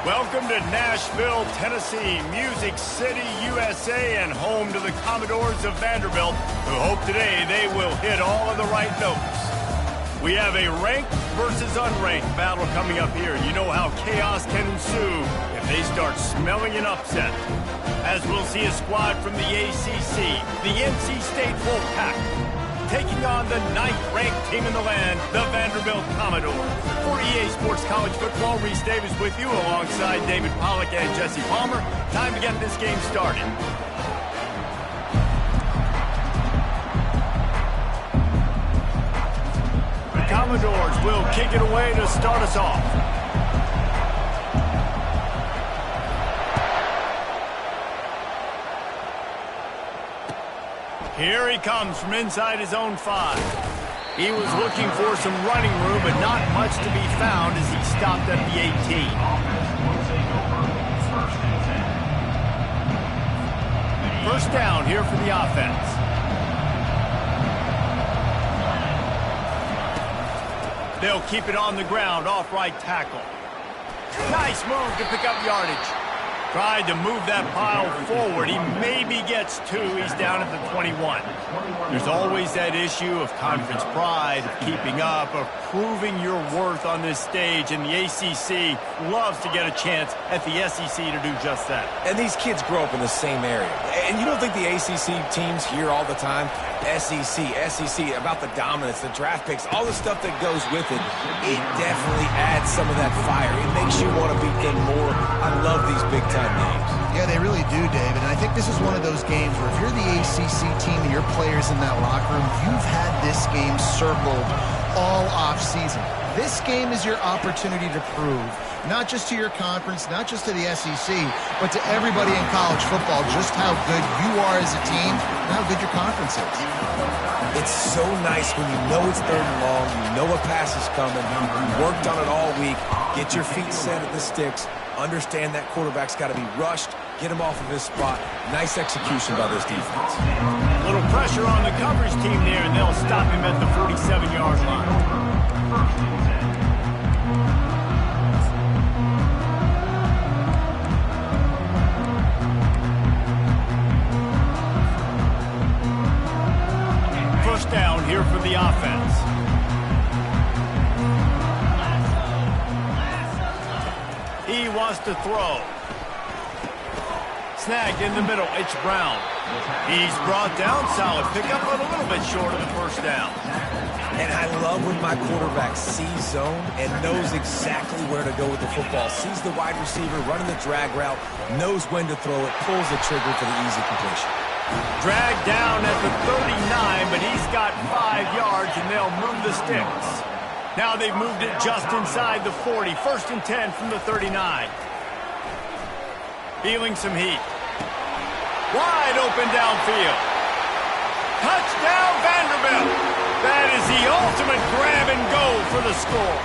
Welcome to Nashville, Tennessee, Music City, USA, and home to the Commodores of Vanderbilt, who hope today they will hit all of the right notes. We have a ranked versus unranked battle coming up here. You know how chaos can ensue if they start smelling an upset. As we'll see a squad from the ACC, the NC State Wolfpack, taking on the 9th-ranked team in the land, the Vanderbilt Commodores. For EA Sports College Football, Reese Davis with you alongside David Pollack and Jesse Palmer. Time to get this game started. The Commodores will kick it away to start us off. Here he comes from inside his own 5. He was looking for some running room, but not much to be found as he stopped at the 18. First down here for the offense. They'll keep it on the ground off right tackle. Nice move to pick up yardage. Tried to move that pile forward. He maybe gets 2. He's down at the 21. There's always that issue of conference pride, of keeping up, of proving your worth on this stage, and the ACC loves to get a chance at the SEC to do just that. And these kids grow up in the same area. And you don't think the ACC teams hear all the time, SEC, about the dominance, the draft picks, all the stuff that goes with it. It definitely adds some of that fire. It makes you want to beat them more. I love these big-time games. Yeah, they really do, David. And I think this is one of those games where if you're the ACC team and your players in that locker room, you've had this game circled all off-season. This game is your opportunity to prove, not just to your conference, not just to the SEC, but to everybody in college football, just how good you are as a team and how good your conference is. It's so nice when you know it's 3rd and long, you know a pass is coming, you worked on it all week, get your feet set at the sticks, understand that quarterback's got to be rushed, get him off of his spot. Nice execution by this defense. A little pressure on the coverage team there, and they'll stop him at the 47-yard line. First down here for the offense. He wants to throw. Snagged in the middle. It's Brown. He's brought down. Solid pickup, but a little bit short of the first down. And I love when my quarterback sees zone and knows exactly where to go with the football. Sees the wide receiver running the drag route, knows when to throw it, pulls the trigger for the easy completion. Dragged down at the 39, but he's got 5 yards, and they'll move the sticks. Now they've moved it just inside the 40. 1st and 10 from the 39. Feeling some heat. Wide open downfield. Touchdown Vanderbilt. That is the ultimate grab and go for the score.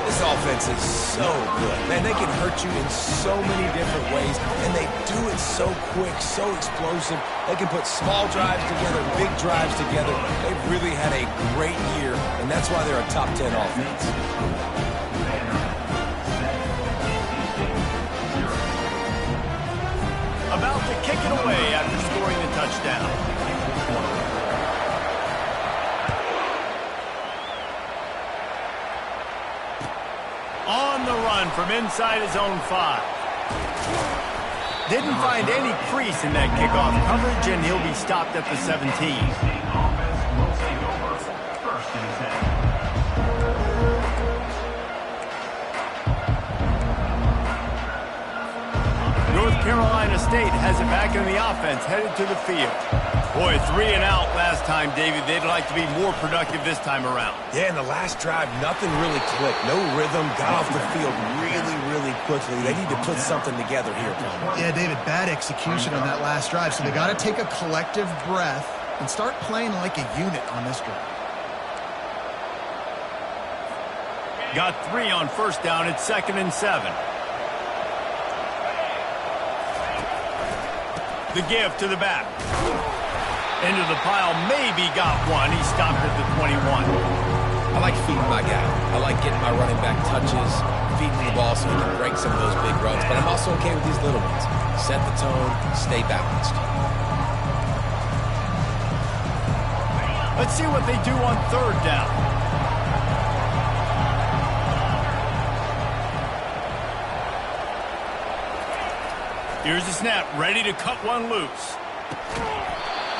This offense is so good. Man, they can hurt you in so many different ways, and they do it so quick, so explosive. They can put small drives together, big drives together. They've really had a great year, and that's why they're a top 10 offense. About to kick it away after scoring the touchdown. On the run from inside his own 5. Didn't find any crease in that kickoff coverage, and he'll be stopped at the 17. North Carolina State has it back in the offense, headed to the field. Boy, 3 and out last time, David. They'd like to be more productive this time around. Yeah, in the last drive, nothing really clicked. No rhythm, got off the field really quickly. They need to put something together here, Tom. Yeah, David, bad execution on that last drive, so they got to take a collective breath and start playing like a unit on this drive. Got 3 on first down. It's 2nd and 7. The give to the back. Into the pile, maybe got 1. He stopped at the 21. I like feeding my guy. I like getting my running back touches, feeding the ball so he can break some of those big runs. But I'm also okay with these little ones. Set the tone, stay balanced. Let's see what they do on third down. Here's the snap, ready to cut one loose.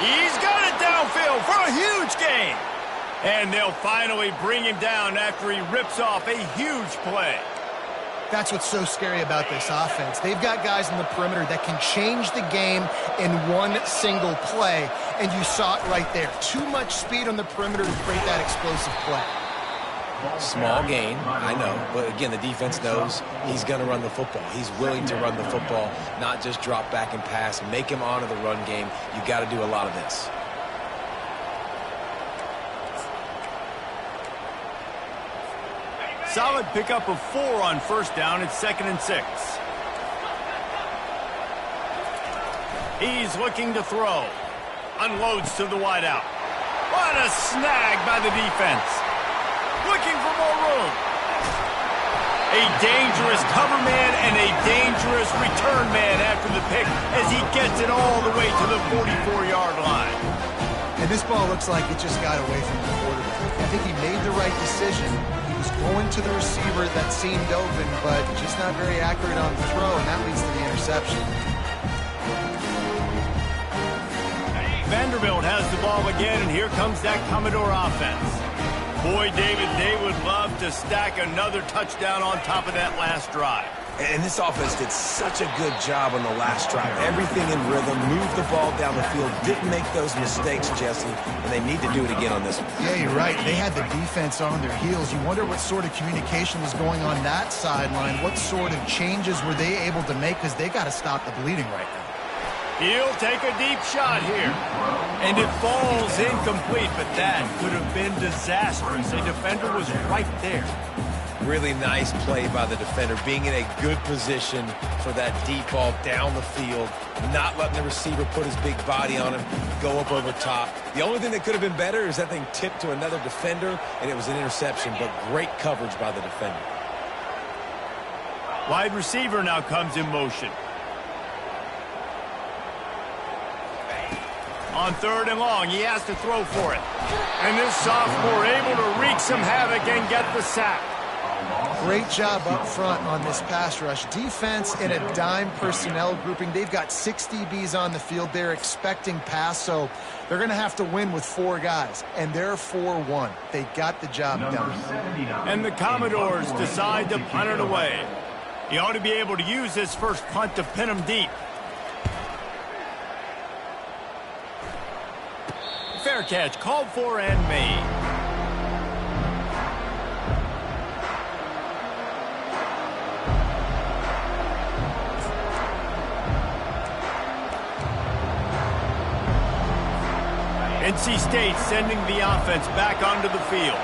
He's got it downfield for a huge gain. And they'll finally bring him down after he rips off a huge play. That's what's so scary about this offense. They've got guys in the perimeter that can change the game in one single play, and you saw it right there. Too much speed on the perimeter to create that explosive play. Small gain, I know, but again, the defense knows he's going to run the football. He's willing to run the football, not just drop back and pass, make him honor the run game. You got to do a lot of this. Solid pickup of 4 on first down. It's 2nd and 6. He's looking to throw. Unloads to the wideout. What a snag by the defense. Looking for more room. A dangerous cover man and a dangerous return man after the pick as he gets it all the way to the 44-yard line. And this ball looks like it just got away from the quarterback. I think he made the right decision. He was going to the receiver that seemed open, but just not very accurate on the throw, and that leads to the interception. Vanderbilt has the ball again, and here comes that Commodore offense. Boy, David, they would love to stack another touchdown on top of that last drive. And this offense did such a good job on the last drive. Everything in rhythm, moved the ball down the field, didn't make those mistakes, Jesse, and they need to do it again on this one. Yeah, you're right. They had the defense on their heels. You wonder what sort of communication was going on that sideline. What sort of changes were they able to make, because they got to stop the bleeding right now. He'll take a deep shot here. And it falls incomplete, but that could have been disastrous. A defender was right there. Really nice play by the defender, being in a good position for that deep ball down the field, not letting the receiver put his big body on him, go up over top. The only thing that could have been better is that thing tipped to another defender, and it was an interception, but great coverage by the defender. Wide receiver now comes in motion. On 3rd and long, he has to throw for it. And this sophomore able to wreak some havoc and get the sack. Great job up front on this pass rush. Defense in a dime personnel grouping. They've got 6 DBs on the field. They're expecting pass, so they're going to have to win with 4 guys. And they're 4-1. They got the job done. And the Commodores decide to punt it away. He ought to be able to use his first punt to pin him deep. Fair catch, called for and made. NC State sending the offense back onto the field.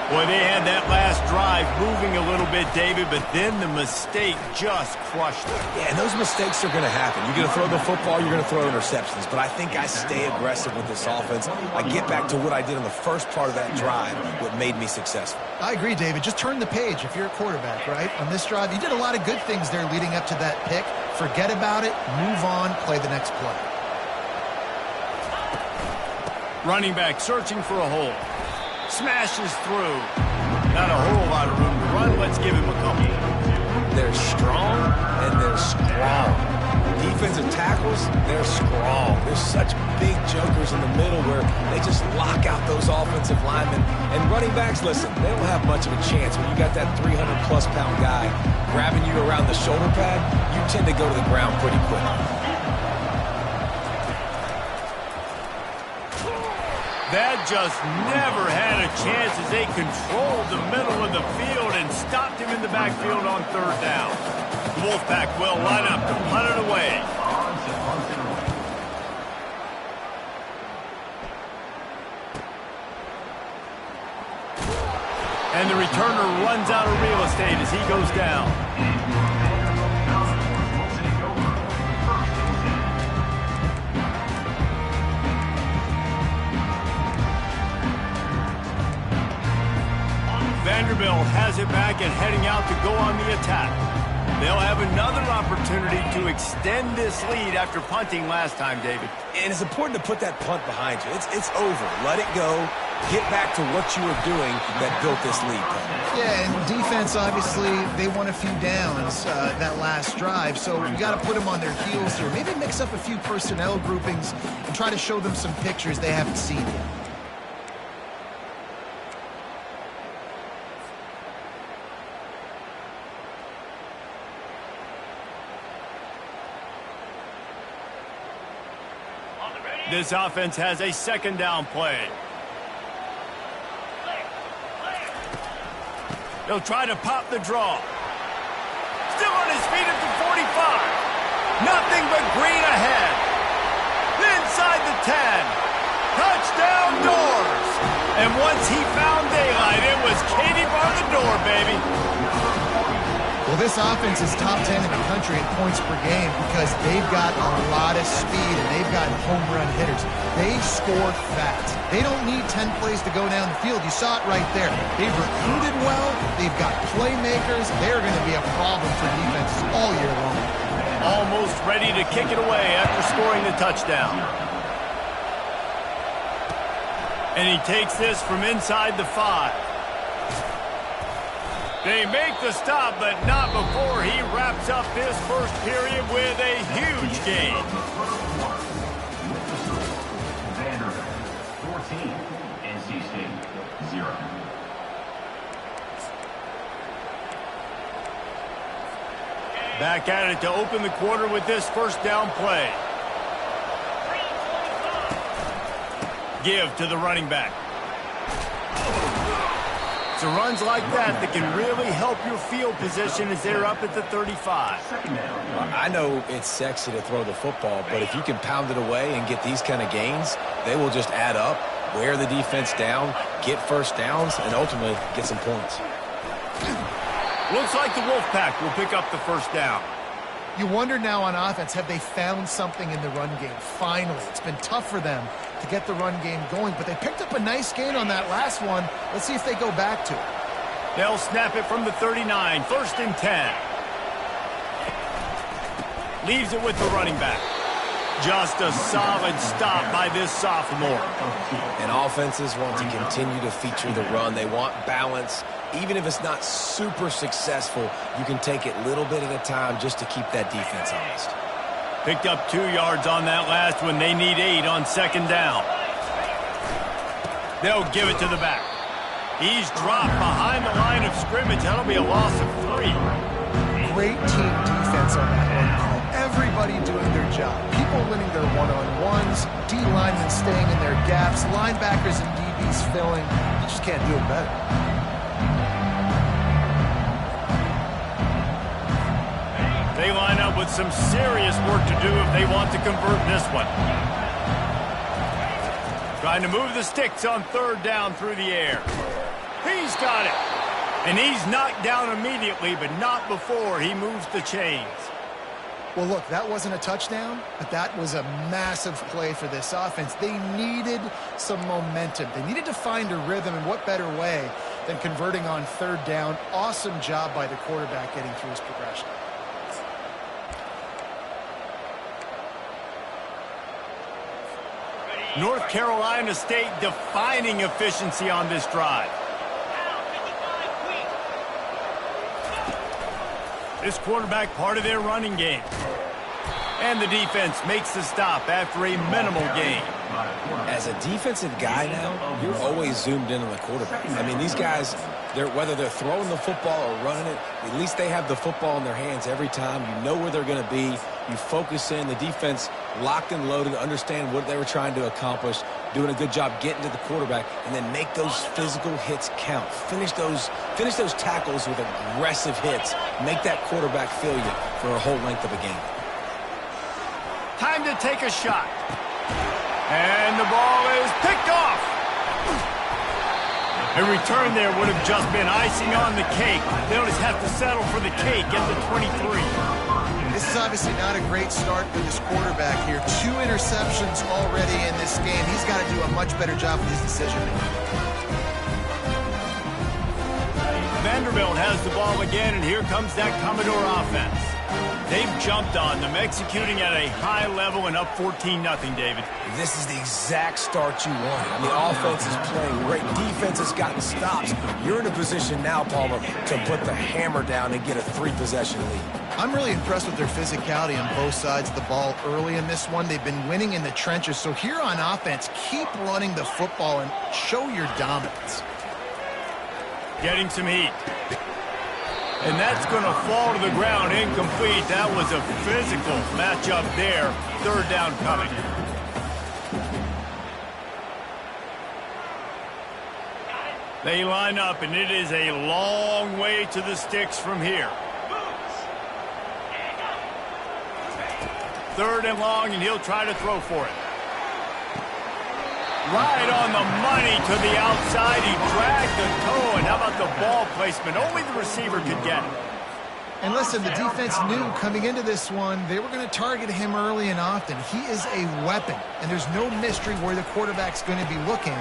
Boy, they had that last drive moving a little bit, David, but then the mistake just crushed them. Yeah, and those mistakes are going to happen. You're going to throw the football, you're going to throw interceptions. But I think I stay aggressive with this offense. I get back to what I did on the first part of that drive, what made me successful. I agree, David. Just turn the page if you're a quarterback, right? On this drive, you did a lot of good things there leading up to that pick. Forget about it, move on, play the next play. Running back searching for a hole. Smashes through. Not a whole lot of room to run. Let's give him a couple. They're strong, and they're strong. Defensive tackles, they're strong. There's such big jokers in the middle where they just lock out those offensive linemen. And running backs, listen, they don't have much of a chance. When you got that 300-plus pound guy grabbing you around the shoulder pad, you tend to go to the ground pretty quick. That just never had a chance as they controlled the middle of the field and stopped him in the backfield on 3rd down. The Wolfpack will line up to punt it away. And the returner runs out of real estate as he goes down. Vanderbilt has it back and heading out to go on the attack. They'll have another opportunity to extend this lead after punting last time, David. And it's important to put that punt behind you. It's over. Let it go. Get back to what you were doing that built this lead. Yeah, and defense, obviously, they won a few downs that last drive, so you got to put them on their heels here. Maybe mix up a few personnel groupings and try to show them some pictures they haven't seen yet. This offense has a second down play. They'll try to pop the draw. Still on his feet at the 45. Nothing but green ahead. Inside the 10. Touchdown Doors. And once he found daylight, it was Katie bar the door, baby. Well, this offense is top 10 in the country in points per game because they've got a lot of speed and they've got home run hitters. They score fast. They don't need 10 plays to go down the field. You saw it right there. They've recruited well. They've got playmakers. They're going to be a problem for defenses all year long. Almost ready to kick it away after scoring the touchdown. And he takes this from inside the 5. They make the stop, but not before he wraps up this first period with a huge gain. Vanderbilt, 14, NC State, 0. Back at it to open the quarter with this first down play. Give to the running back. So runs like that can really help your field position as they're up at the 35. I know it's sexy to throw the football, but if you can pound it away and get these kind of gains, they will just add up, wear the defense down, get first downs, and ultimately get some points. Looks like the Wolfpack will pick up the first down. You wonder now on offense, have they found something in the run game? Finally, it's been tough for them to get the run game going, but they picked up a nice gain on that last one. Let's see if they go back to it. They'll snap it from the 39, first and 10. Leaves it with the running back. Just a solid stop by this sophomore. And offenses want to continue to feature the run. They want balance. Even if it's not super successful, you can take it little bit at a time just to keep that defense honest. Picked up 2 yards on that last one. They need 8 on second down. They'll give it to the back. He's dropped behind the line of scrimmage. That'll be a loss of 3. Great team defense on that one call. Everybody doing their job. People winning their one-on-ones, D linemen staying in their gaps, linebackers and DBs filling. You just can't do it better. They line up with some serious work to do if they want to convert this one. Trying to move the sticks on third down through the air. He's got it. And he's knocked down immediately, but not before he moves the chains. Well, look, that wasn't a touchdown, but that was a massive play for this offense. They needed some momentum. They needed to find a rhythm, and what better way than converting on third down. Awesome job by the quarterback getting through his progression. North Carolina State defining efficiency on this drive. This quarterback part of their running game. And the defense makes the stop after a minimal gain. As a defensive guy now, you're always zoomed in on the quarterback. I mean, these guys, whether they're throwing the football or running it, at least they have the football in their hands every time. You know where they're going to be. You focus in. The defense locked and loaded, understand what they were trying to accomplish, doing a good job getting to the quarterback, and then make those physical hits count. Finish those tackles with aggressive hits. Make that quarterback feel you for a whole length of a game. Time to take a shot. And the ball is picked off. A return there would have just been icing on the cake. They'll just have to settle for the cake at the 23. This is obviously not a great start for this quarterback here. 2 interceptions already in this game. He's got to do a much better job with his decision-making. Vanderbilt has the ball again, and here comes that Commodore offense. They've jumped on them, executing at a high level and up 14-0, David. This is the exact start you wanted. I mean, offense is playing great. Defense has gotten stops. You're in a position now, Palmer, to put the hammer down and get a 3-possession lead. I'm really impressed with their physicality on both sides of the ball early in this one. They've been winning in the trenches. So here on offense, keep running the football and show your dominance. Getting some heat. And that's going to fall to the ground incomplete. That was a physical matchup there. Third down coming. They line up, and it is a long way to the sticks from here. Third and long, and he'll try to throw for it. Right on the money to the outside. He dragged the toe, and how about the ball placement? Only the receiver could get it. And listen, the defense knew coming into this one, they were going to target him early and often. He is a weapon, and there's no mystery where the quarterback's going to be looking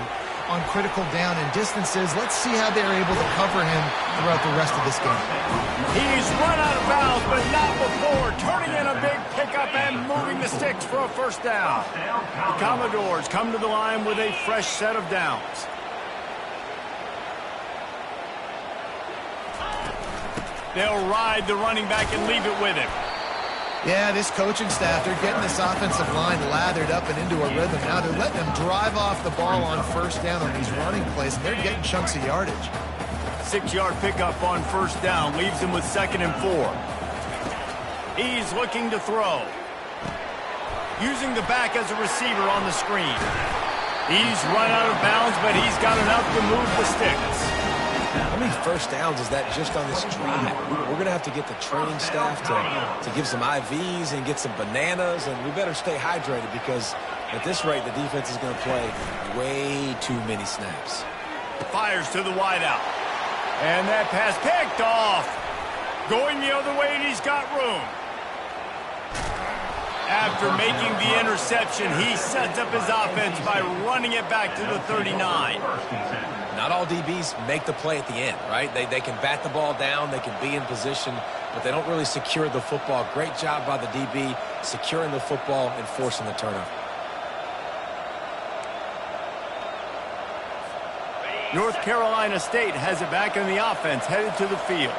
on critical down and distances. Let's see how they're able to cover him throughout the rest of this game. He's run out of bounds, but not before. Turning in a big pickup and moving the sticks for a first down. The Commodores come to the line with a fresh set of downs. They'll ride the running back and leave it with him. Yeah, this coaching staff, they're getting this offensive line lathered up and into a rhythm. Now they're letting them drive off the ball on first down on these running plays, and they're getting chunks of yardage. 6-yard pickup on first down leaves him with 2nd and 4. He's looking to throw. Using the back as a receiver on the screen. He's run out of bounds, but he's got enough to move the sticks. How many first downs is that just on this drive? We're going to have to get the training staff to give some IVs and get some bananas, and we better stay hydrated because at this rate, the defense is going to play way too many snaps. Fires to the wideout. And that pass picked off. Going the other way, and he's got room. After making the interception, he sets up his offense by running it back to the 39. Not all DBs make the play at the end, right? They can bat the ball down, they can be in position, but they don't really secure the football. Great job by the DB securing the football and forcing the turnover. North Carolina State has it back in the offense, headed to the field.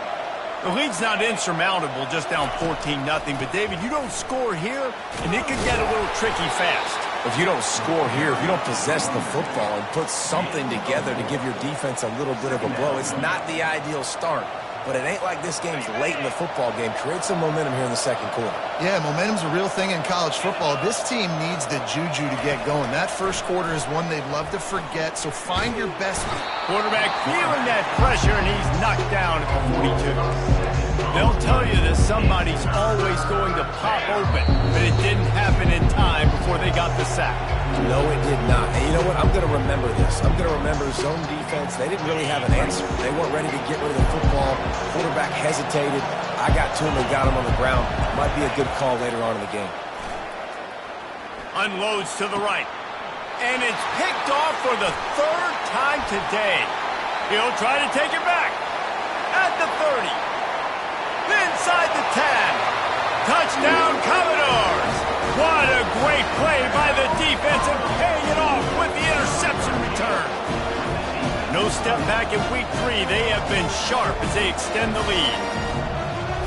The lead's not insurmountable, just down 14-0, but David, you don't score here, and it could get a little tricky fast. If you don't score here, if you don't possess the football and put something together to give your defense a little bit of a blow, it's not the ideal start. But it ain't like this game's late in the football game. Create some momentum here in the second quarter. Yeah, momentum's a real thing in college football. This team needs the juju to get going. That first quarter is one they'd love to forget, so find your best. Quarterback feeling that pressure, and he's knocked down at the 42. They'll tell you that somebody's always going to pop open, but it didn't happen in time before they got the sack. No, it did not. And you know what? I'm going to remember this. I'm going to remember zone defense. They didn't really have an answer. They weren't ready to get rid of the football. Quarterback hesitated. I got to him and got him on the ground. Might be a good call later on in the game. Unloads to the right. And it's picked off for the 3rd time today. He'll try to take it back. At the 30. Inside the 10. Touchdown, Commodores. What a great play by the defense and paying it off with the interception return. No step back in week 3. They have been sharp as they extend the lead.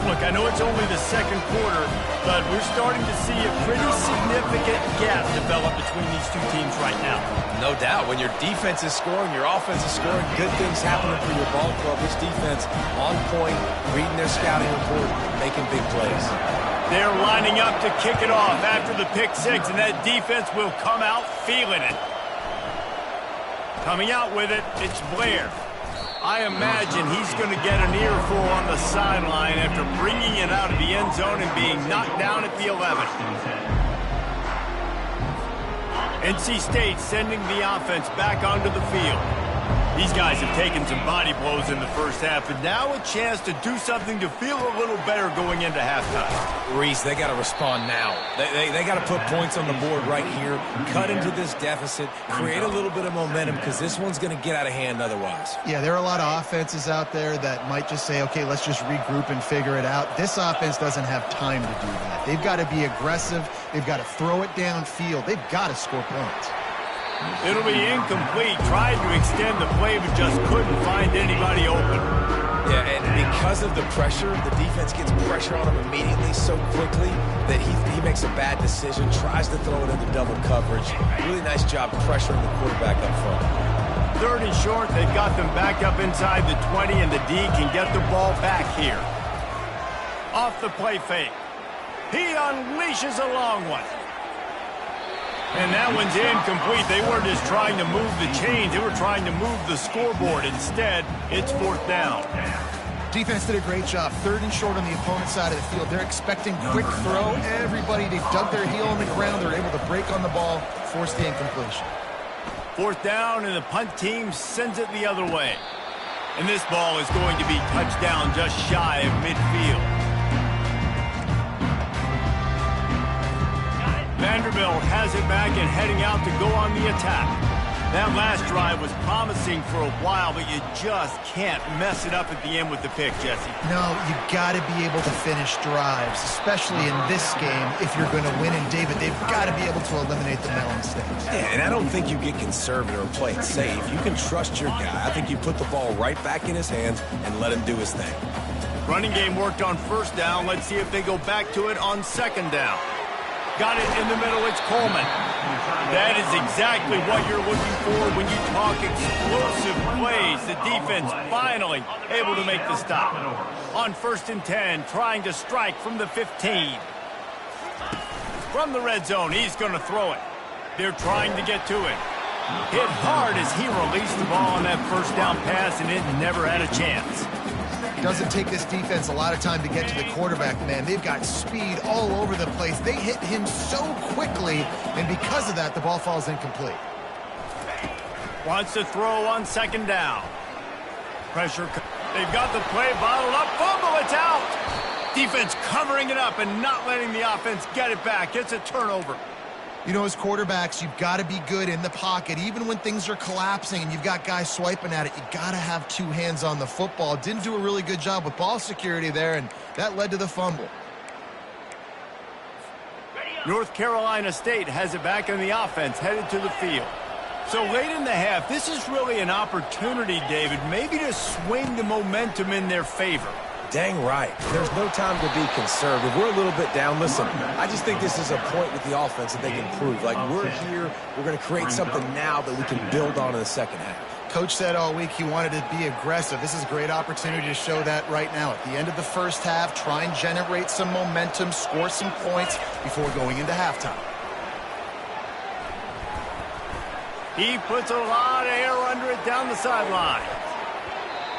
Look, I know it's only the second quarter, but we're starting to see a pretty significant gap develop between these two teams right now. No doubt. When your defense is scoring, your offense is scoring, good things happening for your ball club. This defense on point, reading their scouting report, making big plays. They're lining up to kick it off after the pick 6, and that defense will come out feeling it. Coming out with it, it's Blair. I imagine he's going to get an earful on the sideline after bringing it out of the end zone and being knocked down at the 11. NC State sending the offense back onto the field. These guys have taken some body blows in the first half, and now a chance to do something to feel a little better going into halftime. Reese, they got to respond now. They got to put points on the board right here, cut into this deficit, create a little bit of momentum, because this one's going to get out of hand otherwise. Yeah, there are a lot of offenses out there that might just say, okay, let's just regroup and figure it out. This offense doesn't have time to do that. They've got to be aggressive. They've got to throw it downfield. They've got to score points. It'll be incomplete. Tried to extend the play, but just couldn't find anybody open. Yeah, and because of the pressure, the defense gets pressure on him immediately so quickly that he makes a bad decision, tries to throw it into double coverage. Really nice job pressuring the quarterback up front. 3rd and short, they've got them back up inside the 20, and the D can get the ball back here. Off the play fake. He unleashes a long one. And that one's incomplete. They weren't just trying to move the chains. They were trying to move the scoreboard. Instead, it's 4th down. Defense did a great job. 3rd and short on the opponent's side of the field. They're expecting quick throw. Everybody, they dug their heel on the ground. They're able to break on the ball, force the incompletion. 4th down, and the punt team sends it the other way. And this ball is going to be touchdown just shy of midfield. Vanderbilt has it back and heading out to go on the attack. That last drive was promising for a while, but you just can't mess it up at the end with the pick, Jesse. No, you got to be able to finish drives, especially in this game. If you're going to win, and David, they've got to be able to eliminate the mental mistakes. Yeah, and I don't think you get conservative or play it safe. You can trust your guy. I think you put the ball right back in his hands and let him do his thing. Running game worked on 1st down. Let's see if they go back to it on 2nd down. Got it in the middle. It's Coleman. That is exactly what you're looking for when you talk explosive plays. The defense finally able to make the stop. On 1st and 10, trying to strike from the 15. From the red zone, he's going to throw it. They're trying to get to it. Hit hard as he released the ball on that 1st down pass, and it never had a chance. Doesn't take this defense a lot of time to get to the quarterback, man. They've got speed all over the place. They hit him so quickly, and because of that, the ball falls incomplete. Wants to throw on 2nd down. Pressure. They've got the play bottled up. Fumble, it's out. Defense covering it up and not letting the offense get it back. It's a turnover. You know, as quarterbacks, you've got to be good in the pocket. Even when things are collapsing and you've got guys swiping at it, you got to have 2 hands on the football. Didn't do a really good job with ball security there, and that led to the fumble. North Carolina State has it back in the offense, headed to the field. So late in the half, this is really an opportunity, David, maybe to swing the momentum in their favor. Dang right. There's no time to be conservative. We're a little bit down. Listen, I just think this is a point with the offense that they can prove. Like, we're here, we're going to create something now that we can build on in the 2nd half. Coach said all week he wanted to be aggressive. This is a great opportunity to show that right now. At the end of the 1st half, try and generate some momentum, score some points before going into halftime. He puts a lot of air under it down the sideline.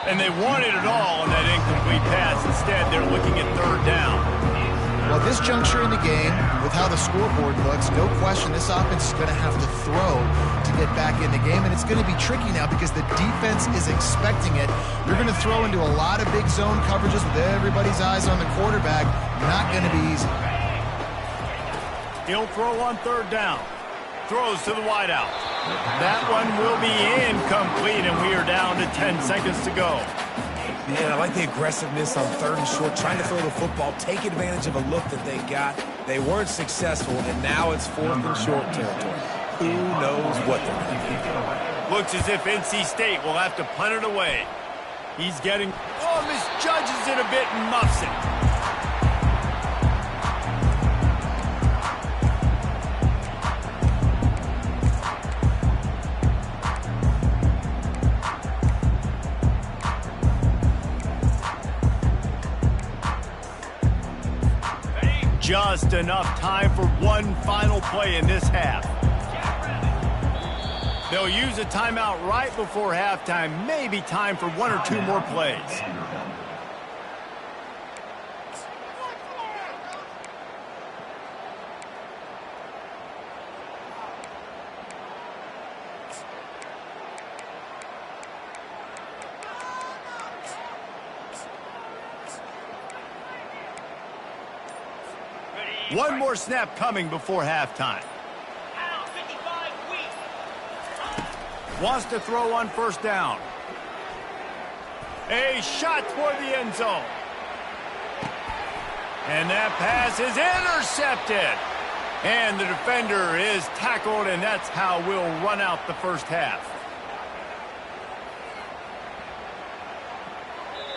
And they wanted it all on that incomplete pass. Instead, they're looking at 3rd down. Well, this juncture in the game, with how the scoreboard looks, no question this offense is going to have to throw to get back in the game. And it's going to be tricky now because the defense is expecting it. You're going to throw into a lot of big zone coverages with everybody's eyes on the quarterback. Not going to be easy. He'll throw on 3rd down. Throws to the wideout. That one will be incomplete, and we are down to 10 seconds to go. Man, I like the aggressiveness on 3rd and short, trying to throw the football, take advantage of a look that they got. They weren't successful, and now it's 4th and short territory. Who knows what they're going to do? Looks as if NC State will have to punt it away. He's getting... Oh, misjudges it a bit and muffs it. Just enough time for one final play in this half. They'll use a timeout right before halftime. Maybe time for 1 or 2 more plays. One more snap coming before halftime. Wants to throw on first down. A shot toward the end zone. And that pass is intercepted. And the defender is tackled, and that's how we'll run out the first half.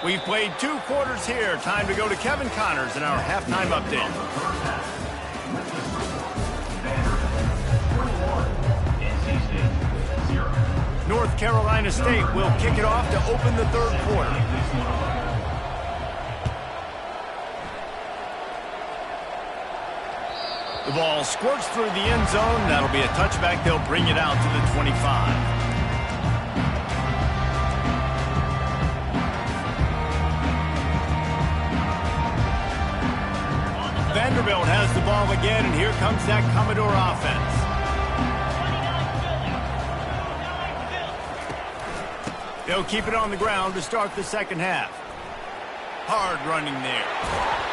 We've played 2 quarters here. Time to go to Kevin Connors in our halftime update. North Carolina State will kick it off to open the 3rd quarter. The ball squirts through the end zone. That'll be a touchback. They'll bring it out to the 25. Vanderbilt has the ball again, and here comes that Commodore offense. They'll keep it on the ground to start the second half. Hard running there.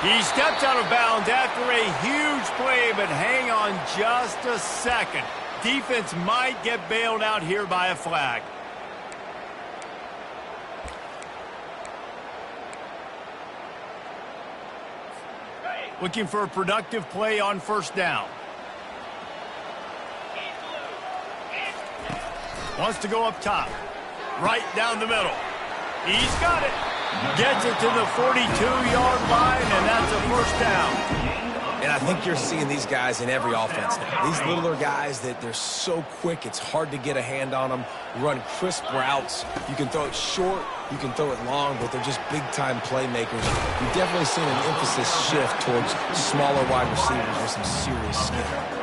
He stepped out of bounds after a huge play, but hang on just a second. Defense might get bailed out here by a flag. Looking for a productive play on first down. Wants to go up top. Right down the middle. He's got it. Gets it to the 42-yard line, and that's a first down. And I think you're seeing these guys in every offense now. These littler guys that they're so quick, it's hard to get a hand on them, run crisp routes. You can throw it short, you can throw it long, but they're just big-time playmakers. You've definitely seen an emphasis shift towards smaller wide receivers with some serious skill.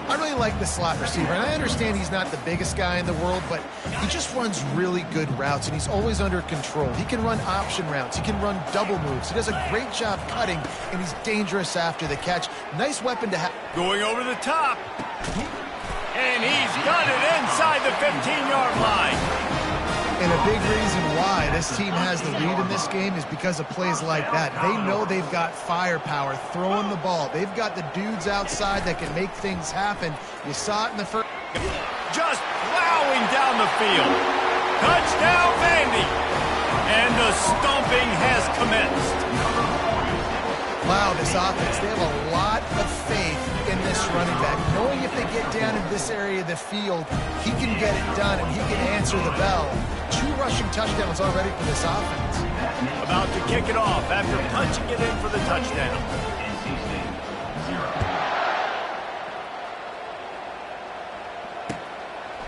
I really like the slot receiver, and I understand he's not the biggest guy in the world, but he just runs really good routes, and he's always under control. He can run option routes. He can run double moves. He does a great job cutting, and he's dangerous after the catch. Nice weapon to have. Going over the top. And he's got it inside the 15-yard line. And a big reason why this team has the lead in this game is because of plays like that. They know they've got firepower throwing the ball. They've got the dudes outside that can make things happen. You saw it in the first. Just plowing down the field. Touchdown, Vandy. And the stomping has commenced. Wow, this offense, they have a lot of faith in this running back. Knowing if they get down in this area of the field, he can get it done and he can answer the bell. 2 rushing touchdowns already for this offense. About to kick it off after punching it in for the touchdown.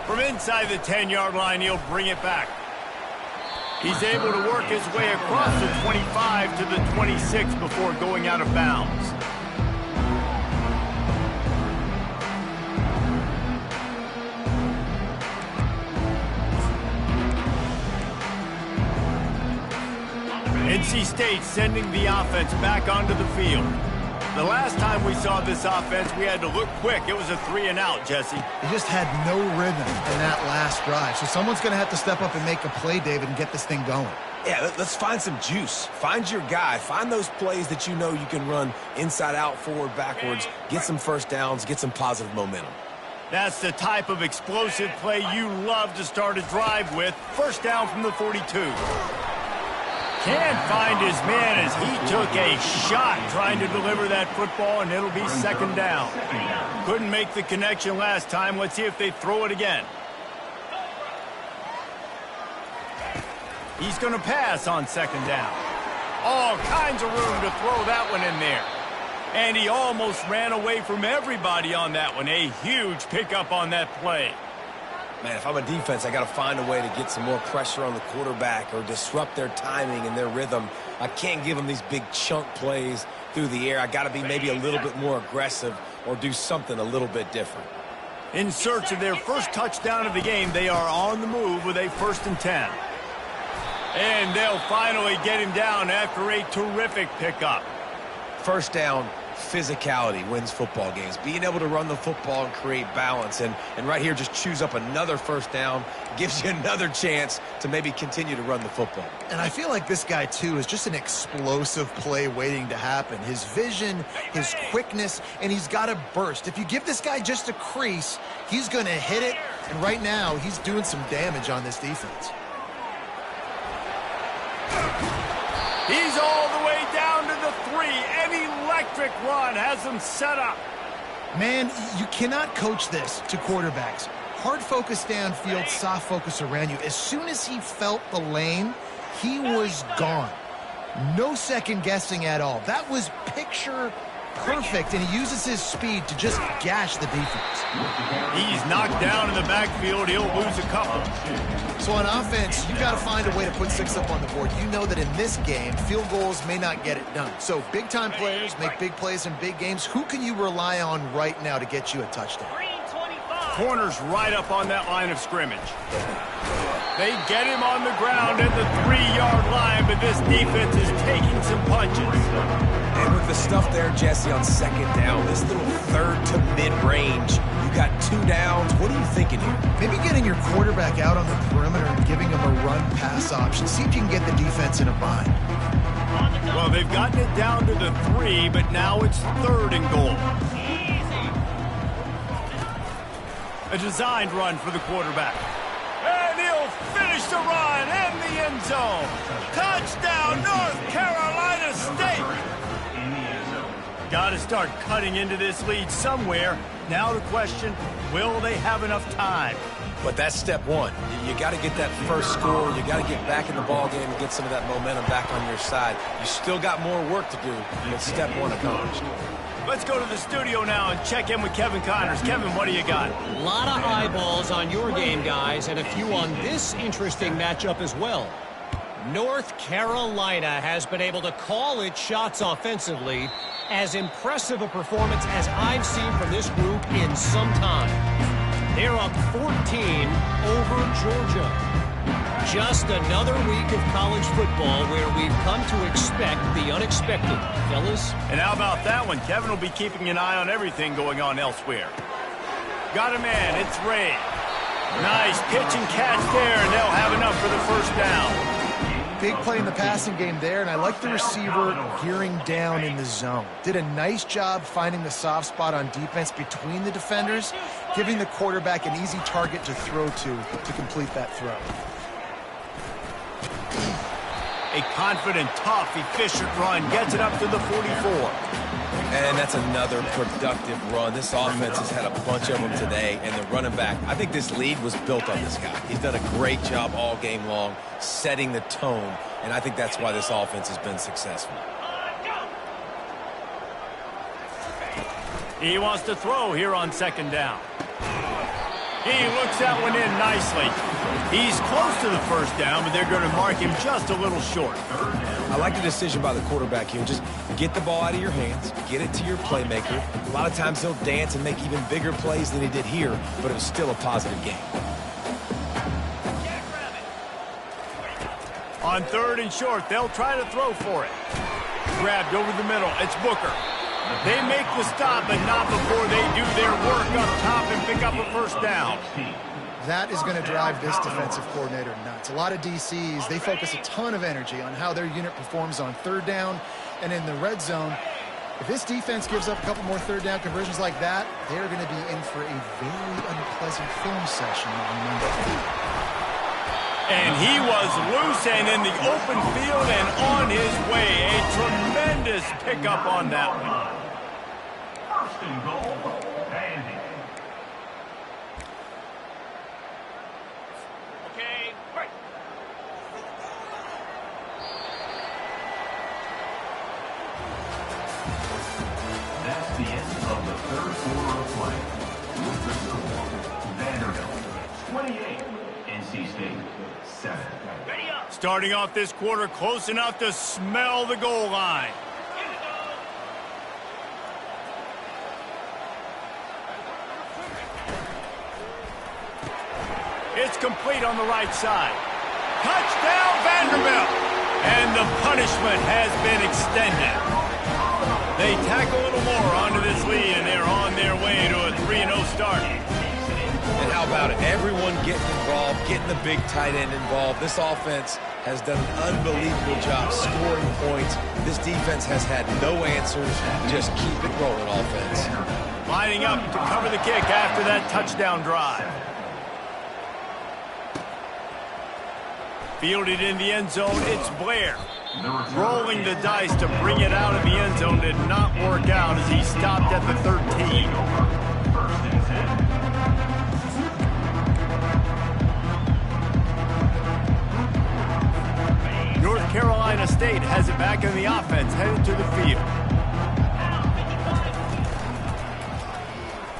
From inside the 10-yard line, he'll bring it back. He's able to work his way across the 25 to the 26 before going out of bounds. NC State sending the offense back onto the field. The last time we saw this offense, we had to look quick. It was a 3-and-out, Jesse. He just had no rhythm in that last drive. So someone's going to have to step up and make a play, David, and get this thing going. Yeah, let's find some juice. Find your guy. Find those plays that you know you can run inside out, forward, backwards. Get some first downs. Get some positive momentum. That's the type of explosive play you love to start a drive with. First down from the 42. Can't find his man as he took a shot trying to deliver that football, and it'll be second down. Couldn't make the connection last time. Let's see if they throw it again. He's going to pass on second down. All kinds of room to throw that one in there. And he almost ran away from everybody on that one. A huge pickup on that play. Man, if I'm a defense, I got to find a way to get some more pressure on the quarterback or disrupt their timing and their rhythm. I can't give them these big chunk plays through the air. I got to be maybe a little bit more aggressive or do something a little bit different. In search of their first touchdown of the game, they are on the move with a 1st and 10. And they'll finally get him down after a terrific pickup. First down, physicality wins football games. Being able to run the football and create balance. And right here, just choose up another first down, gives you another chance to maybe continue to run the football. And I feel like this guy, too, is just an explosive play waiting to happen. His vision, his quickness, and he's got a burst. If you give this guy just a crease, he's going to hit it. And right now, he's doing some damage on this defense. He's all the way down to the 3. An electric run has him set up. Man, you cannot coach this to quarterbacks. Hard focus downfield, soft focus around you. As soon as he felt the lane, he was gone. No second guessing at all. That was picture perfect, and he uses his speed to just gash the defense. He's knocked down in the backfield. He'll lose a couple. So on offense, you've got to find a way to put 6 up on the board. You know that in this game, field goals may not get it done. So big-time players make big plays in big games. Who can you rely on right now to get you a touchdown? Corner's right up on that line of scrimmage. They get him on the ground at the 3-yard line, but this defense is taking some punches. And with the stuff there, Jesse, on second down, this little third to mid-range, you got 2 downs. What are you thinking here? Maybe getting your quarterback out on the perimeter and giving him a run-pass option. See if you can get the defense in a bind. Well, they've gotten it down to the 3, but now it's 3rd and goal. A designed run for the quarterback. And he'll finish the run in the end zone. Touchdown, North Carolina State. Got to start cutting into this lead somewhere. Now the question, will they have enough time? But that's step one. You got to get that first score. You got to get back in the ball game and get some of that momentum back on your side. You still got more work to do, but step one accomplished. Let's go to the studio now and check in with Kevin Connors. Kevin, what do you got? A lot of eyeballs on your game, guys, and a few on this interesting matchup as well. North Carolina has been able to call its shots offensively. As impressive a performance as I've seen from this group in some time. They're up 14 over Georgia. Just another week of college football where we've come to expect the unexpected, fellas. And how about that one? Kevin will be keeping an eye on everything going on elsewhere. Got a man. It's Ray. Nice pitch and catch there, and they'll have enough for the first down. Big play in the passing game there, and I like the receiver gearing down in the zone. Did a nice job finding the soft spot on defense between the defenders, giving the quarterback an easy target to throw to complete that throw. A confident, tough, efficient run gets it up to the 44. And that's another productive run. This offense has had a bunch of them today, and the running back, I think this lead was built on this guy. He's done a great job all game long, setting the tone, and I think that's why this offense has been successful. He wants to throw here on second down. He looks that one in nicely. He's close to the first down, but they're going to mark him just a little short. I like the decision by the quarterback here. Just get the ball out of your hands, get it to your playmaker. A lot of times he'll dance and make even bigger plays than he did here, but it was still a positive game. On 3rd and short, they'll try to throw for it. Grabbed over the middle. It's Booker. They make the stop, but not before they do their work up top and pick up a first down. That is going to drive this defensive coordinator nuts. A lot of DCs, they focus a ton of energy on how their unit performs on 3rd down and in the red zone. If this defense gives up a couple more 3rd down conversions like that, they're going to be in for a very unpleasant film session on Monday. And he was loose and in the open field and on his way. A tremendous pickup on that one. First and goal, Vandy. Okay, right. That's the end of the 3rd quarter of play. With the score, Vanderbilt 28, NC State 7. Starting off this quarter close enough to smell the goal line. It's complete on the right side. Touchdown, Vanderbilt! And the punishment has been extended. They tack a little more onto this lead, and they're on their way to a 3-0 start. And how about it? Everyone getting involved, getting the big tight end involved. This offense has done an unbelievable job scoring points. This defense has had no answers. Just keep it rolling, offense. Lining up to cover the kick after that touchdown drive. Fielded in the end zone, it's Blair. Rolling the dice to bring it out of the end zone did not work out as he stopped at the 13. North Carolina State has it back in the offense, headed to the field.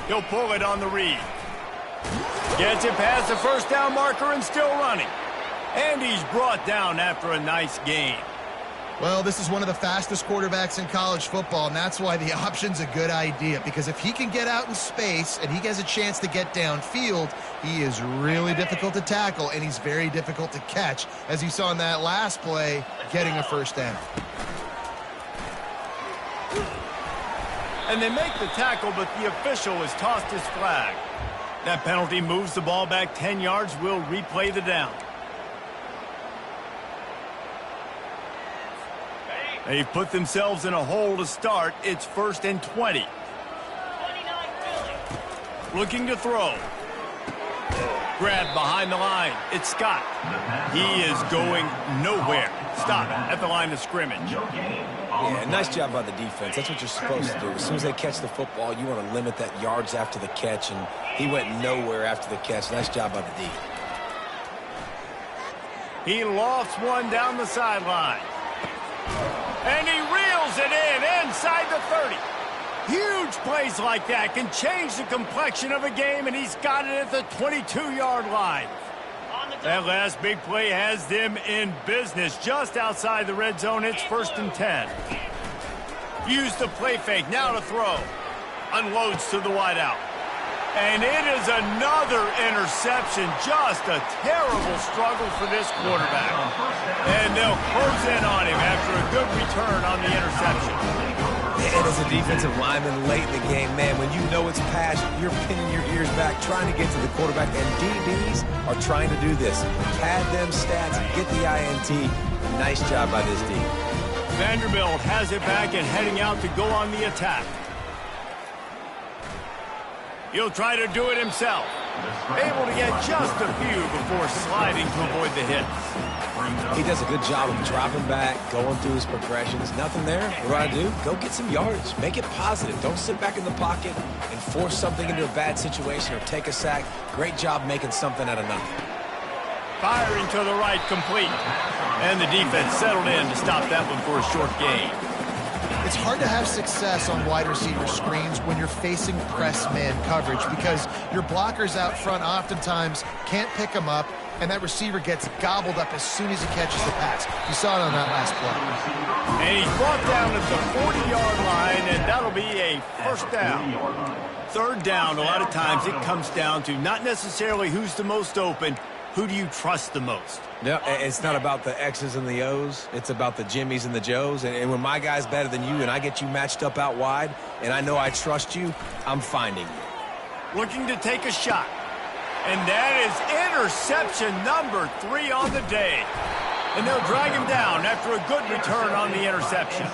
He'll pull it on the read. Gets it past the first down marker and still running. And he's brought down after a nice gain. Well, this is one of the fastest quarterbacks in college football, and that's why the option's a good idea. Because if he can get out in space and he has a chance to get downfield, he is really difficult to tackle, and he's very difficult to catch, as you saw in that last play, getting a first down. And they make the tackle, but the official has tossed his flag. That penalty moves the ball back 10 yards. We'll replay the down. They've put themselves in a hole to start. It's 1st and 20. Looking to throw. Grabbed behind the line. It's Scott. He is going nowhere. Stop at the line of scrimmage. Yeah, nice job by the defense. That's what you're supposed to do. As soon as they catch the football, you want to limit that yards after the catch, and he went nowhere after the catch. Nice job by the D. He lofts one down the sideline. And he reels it in inside the 30. Huge plays like that can change the complexion of a game, and he's got it at the 22-yard line. That last big play has them in business just outside the red zone. It's 1st and 10. Use the play fake. Now to throw. Unloads to the wideout. And it is another interception. Just a terrible struggle for this quarterback. And they'll close in on him after a good return on the interception. And as a defensive lineman late in the game, man, when you know it's pass, you're pinning your ears back, trying to get to the quarterback. And DBs are trying to do this. Pad them stats, get the INT. Nice job by this D. Vanderbilt has it back and heading out to go on the attack. He'll try to do it himself. Able to get just a few before sliding to avoid the hits. He does a good job of dropping back, going through his progressions. Nothing there. What do? Go get some yards. Make it positive. Don't sit back in the pocket and force something into a bad situation or take a sack. Great job making something out of nothing. Firing to the right, complete. And the defense settled in to stop that one for a short gain. It's hard to have success on wide receiver screens when you're facing press man coverage because your blockers out front oftentimes can't pick them up, and that receiver gets gobbled up as soon as he catches the pass. You saw it on that last play. And he's brought down at the 40-yard line, and that'll be a first down. 3rd down, a lot of times it comes down to not necessarily who's the most open, who do you trust the most? No, it's not about the X's and the O's. It's about the Jimmies and the Joes. And when my guy's better than you and I get you matched up out wide and I know I trust you, I'm finding you. Looking to take a shot. And that is interception number 3 on the day. And they'll drag him down after a good return on the interception.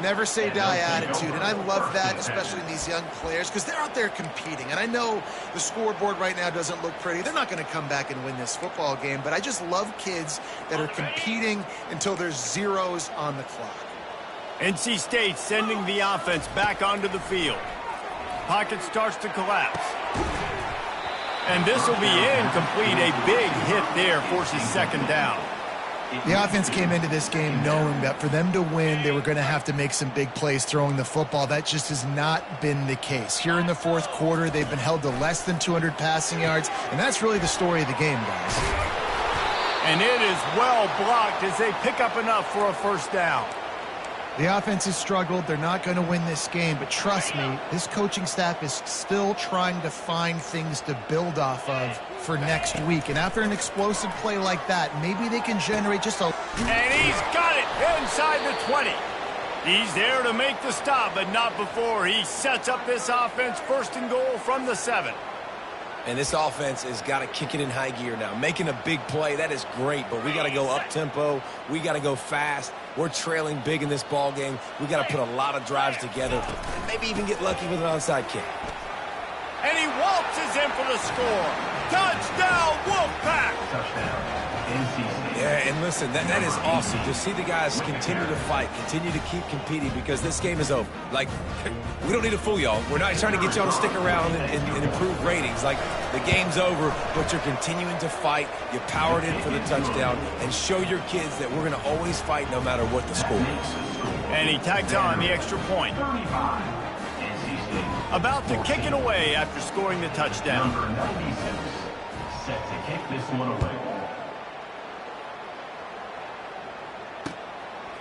Never say die attitude, and I love that, especially in these young players, because they're out there competing. And I know the scoreboard right now doesn't look pretty. They're not going to come back and win this football game, but I just love kids that are competing until there's zeros on the clock. NC State sending the offense back onto the field. Pocket starts to collapse. And this will be incomplete. A big hit there forces 2nd down. The offense came into this game knowing that for them to win, they were going to have to make some big plays throwing the football. That just has not been the case. Here in the 4th quarter, they've been held to less than 200 passing yards, and that's really the story of the game, guys. And it is well blocked as they pick up enough for a first down. The offense has struggled. They're not going to win this game, but trust me, this coaching staff is still trying to find things to build off of for next week. And after an explosive play like that, maybe they can generate just a... And he's got it inside the 20. He's there to make the stop, but not before he sets up this offense first and goal from the 7. And this offense has got to kick it in high gear now. Making a big play, that is great, but we got to go up-tempo. We got to go fast. We're trailing big in this ball game. We got to put a lot of drives together and maybe even get lucky with an onside kick. And he waltzes in for the score. Touchdown, Wolfpack! Touchdown, NC State. Yeah, and listen, that is awesome to see the guys continue to fight, continue to keep competing, because this game is over. Like, we don't need to fool y'all. We're not trying to get y'all to stick around and improve ratings. Like, the game's over, but you're continuing to fight. You powered in for the touchdown, and show your kids that we're going to always fight no matter what the score is. And he tags on the extra point. 35, NC State. About to kick it away after scoring the touchdown. Number 96, set to kick this one away.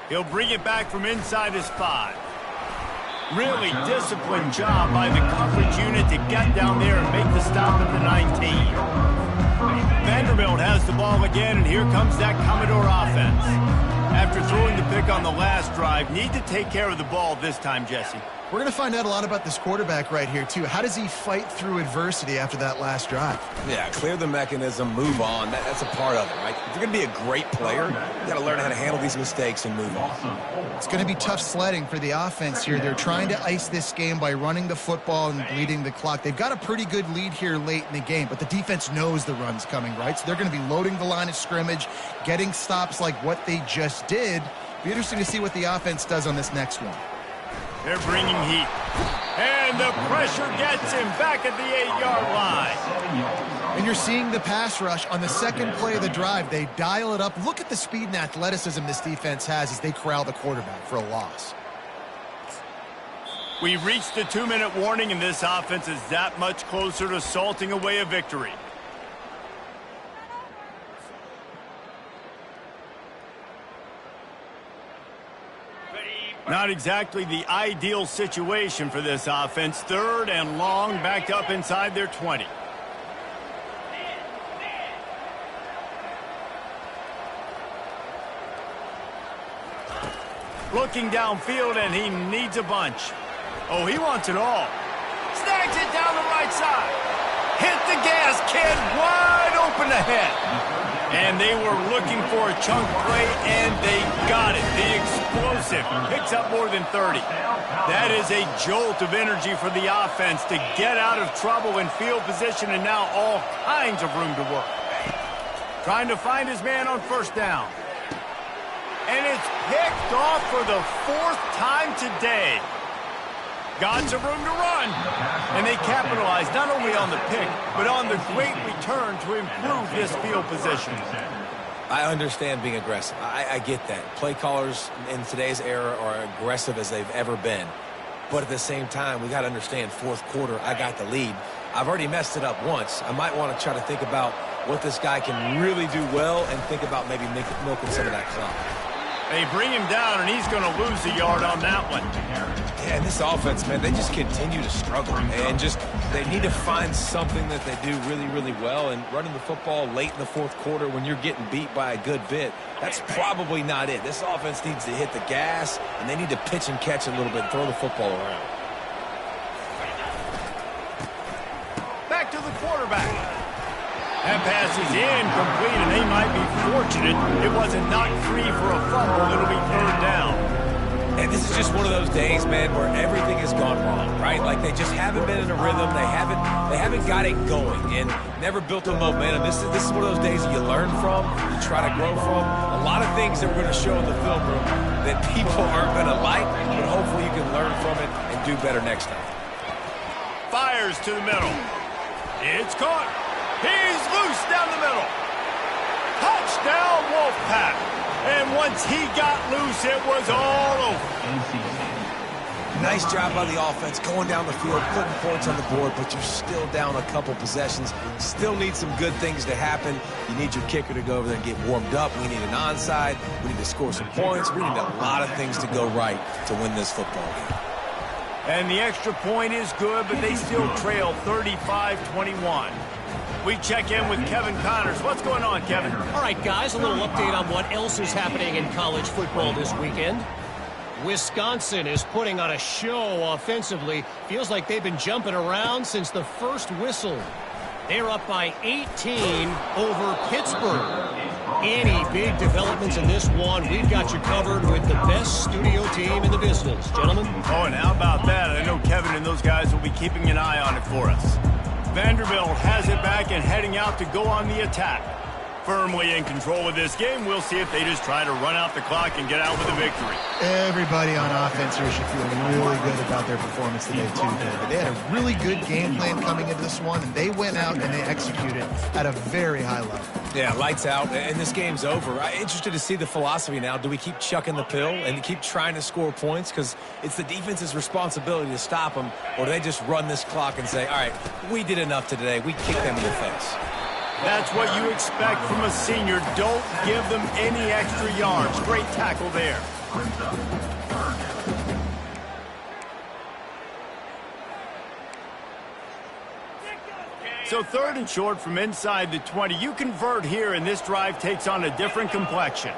He'll bring it back from inside his 5. Really disciplined job by the coverage unit to get down there and make the stop at the 19. Vanderbilt has the ball again, and here comes that Commodore offense. After throwing the pick on the last drive, need to take care of the ball this time, Jesse. We're going to find out a lot about this quarterback right here, too. How does he fight through adversity after that last drive? Yeah, clear the mechanism, move on. That's a part of it, right? If you're going to be a great player, you got to learn how to handle these mistakes and move on. It's going to be tough sledding for the offense here. They're trying to ice this game by running the football and bleeding the clock. They've got a pretty good lead here late in the game, but the defense knows the run's coming, right? So they're going to be loading the line of scrimmage, getting stops like what they just did. Be interesting to see what the offense does on this next one. They're bringing heat. And the pressure gets him back at the 8-yard line. And you're seeing the pass rush on the second play of the drive. They dial it up. Look at the speed and athleticism this defense has as they corral the quarterback for a loss. We've reached the 2-minute warning, and this offense is that much closer to salting away a victory. Not exactly the ideal situation for this offense. 3rd and long, backed up inside their 20. Looking downfield, and he needs a bunch. Oh, he wants it all. Snags it down the right side. Hit the gas, kid, wide open ahead. And they were looking for a chunk play, and they got it. The explosive picks up more than 30. That is a jolt of energy for the offense to get out of trouble in field position, and now all kinds of room to work. Trying to find his man on 1st down. And it's picked off for the 4th time today. Got some room to run. And they capitalize not only on the pick, but on the great return to improve this field position. I understand being aggressive. I get that. Play callers in today's era are aggressive as they've ever been. But at the same time, we got to understand 4th quarter, I got the lead. I've already messed it up once. I might want to try to think about what this guy can really do well and think about maybe milking some of that clock. They bring him down, and he's going to lose a yard on that one. Yeah, and this offense, man, they just continue to struggle. And they need to find something that they do really, really well. And running the football late in the 4th quarter when you're getting beat by a good bit, that's probably not it. This offense needs to hit the gas, and they need to pitch and catch a little bit, throw the football around. Back to the quarterback. That pass is incomplete, and they might be fortunate it wasn't knocked free for a fumble. It'll be 3rd down. And this is just one of those days, man, where everything has gone wrong, right? Like they just haven't been in a rhythm. They haven't got it going and never built a momentum. This is one of those days that you learn from, you try to grow from. A lot of things that we're going to show in the film room that people aren't going to like, but hopefully you can learn from it and do better next time. Fires to the middle. It's caught. He's loose down the middle. Touchdown, Wolfpack. And once he got loose, it was all over. Nice job by the offense going down the field, putting points on the board, but you're still down a couple possessions. Still need some good things to happen. You need your kicker to go over there and get warmed up. We need an onside. We need to score some points. We need a lot of things to go right to win this football game. And the extra point is good, but they still trail 35-21. We check in with Kevin Connors. What's going on, Kevin? All right, guys, a little update on what else is happening in college football this weekend. Wisconsin is putting on a show offensively. Feels like they've been jumping around since the first whistle. They're up by 18 over Pittsburgh. Any big developments in this one, we've got you covered with the best studio team in the business. Gentlemen? Oh, and how about that? I know Kevin and those guys will be keeping an eye on it for us. Vanderbilt has it back and heading out to go on the attack. Firmly in control of this game. We'll see if they just try to run out the clock and get out with a victory. Everybody on offense here should feel really good about their performance today, too, David. They had a really good game plan coming into this one, and they went out and they executed at a very high level. Yeah, lights out, and this game's over. I'm interested to see the philosophy now. Do we keep chucking the pill and keep trying to score points? Because it's the defense's responsibility to stop them, or do they just run this clock and say, all right, we did enough today. We kicked them in the face. That's what you expect from a senior. Don't give them any extra yards. Great tackle there. So 3rd and short from inside the 20. You convert here, and this drive takes on a different complexion.